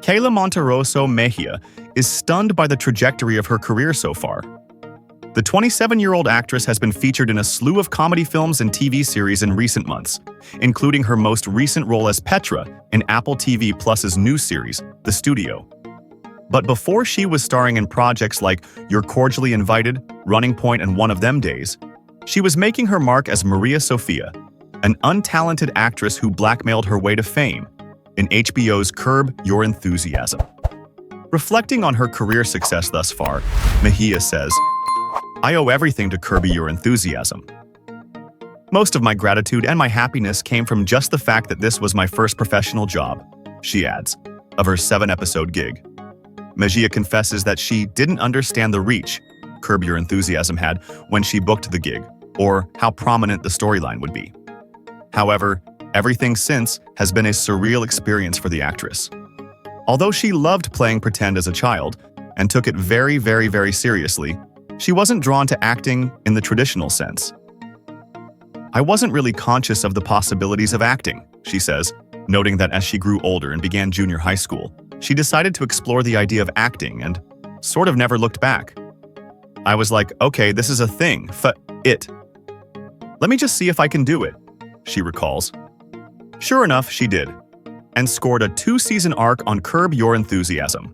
Keyla Monterroso Mejia is stunned by the trajectory of her career so far. The 27-year-old actress has been featured in a slew of comedy films and TV series in recent months, including her most recent role as Petra in Apple TV Plus's new series, The Studio. But before she was starring in projects like You're Cordially Invited, Running Point, and One of Them Days, she was making her mark as Maria Sofia, an untalented actress who blackmailed her way to fame in HBO's Curb Your Enthusiasm. Reflecting on her career success thus far, Mejia says, "I owe everything to Curb Your Enthusiasm. Most of my gratitude and my happiness came from just the fact that this was my first professional job," she adds, of her 7-episode gig. Mejia confesses that she didn't understand the reach Curb Your Enthusiasm had when she booked the gig, or how prominent the storyline would be. However, everything since has been a surreal experience for the actress. Although she loved playing pretend as a child and took it very, very, very seriously, she wasn't drawn to acting in the traditional sense. "I wasn't really conscious of the possibilities of acting," she says, noting that as she grew older and began junior high school, she decided to explore the idea of acting and sort of never looked back. "I was like, okay, this is a thing, it. Let me just see if I can do it," she recalls. Sure enough, she did, and scored a 2-season arc on Curb Your Enthusiasm.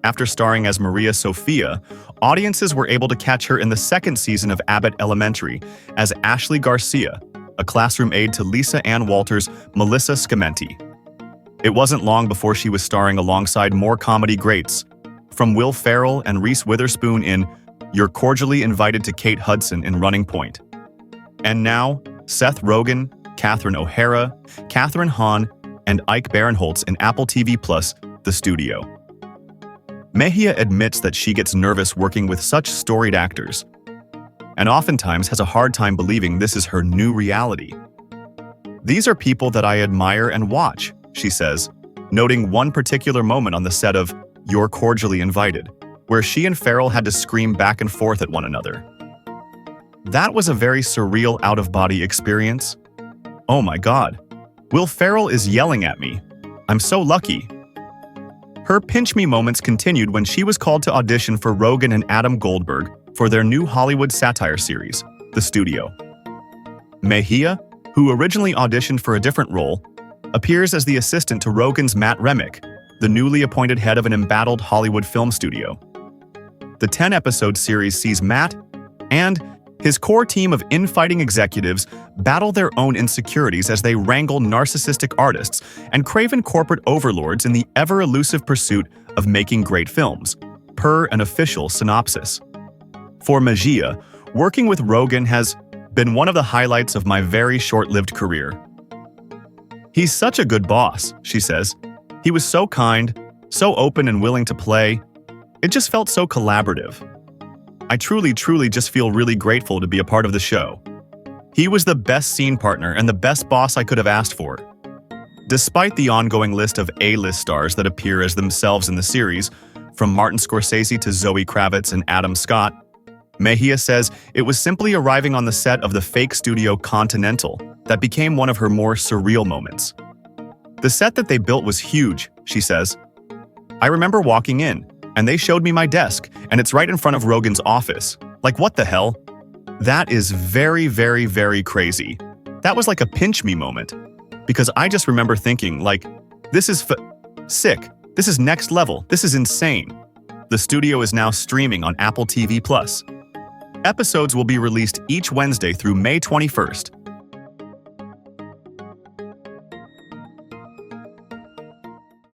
After starring as Maria Sofia, audiences were able to catch her in the 2nd season of Abbott Elementary as Ashley Garcia, a classroom aide to Lisa Ann Walters' Melissa Scamenti. It wasn't long before she was starring alongside more comedy greats, from Will Ferrell and Reese Witherspoon in You're Cordially Invited to Kate Hudson in Running Point. And now, Seth Rogen, Catherine O'Hara, Catherine Hahn, and Ike Barinholtz in Apple TV Plus, The Studio. Mejia admits that she gets nervous working with such storied actors, and oftentimes has a hard time believing this is her new reality. "These are people that I admire and watch," she says, noting one particular moment on the set of You're Cordially Invited, where she and Ferrell had to scream back and forth at one another. "That was a very surreal out-of-body experience. Oh my God, Will Ferrell is yelling at me. I'm so lucky." Her pinch me moments continued when she was called to audition for Rogen and Adam Goldberg for their new Hollywood satire series, The Studio. Mejia, who originally auditioned for a different role, appears as the assistant to Rogen's Matt Remick, the newly appointed head of an embattled Hollywood film studio. The 10-episode series sees Matt and his core team of infighting executives battle their own insecurities as they wrangle narcissistic artists and craven corporate overlords in the ever-elusive pursuit of making great films, per an official synopsis. For Mejia, working with Rogen has been one of the highlights of my very short-lived career. "He's such a good boss," she says. "He was so kind, so open and willing to play. It just felt so collaborative. I truly just feel really grateful to be a part of the show. He was the best scene partner and the best boss I could have asked for." Despite the ongoing list of A-list stars that appear as themselves in the series, from Martin Scorsese to Zoe Kravitz and Adam Scott, Mejia says it was simply arriving on the set of the fake studio Continental that became one of her more surreal moments. "The set that they built was huge," she says. "I remember walking in, and they showed me my desk, and it's right in front of Rogen's office. Like, what the hell? That is very, very, very crazy. That was like a pinch me moment. Because I just remember thinking, like, this is sick. This is next level. This is insane." The Studio is now streaming on Apple TV Plus. Episodes will be released each Wednesday through May 21st.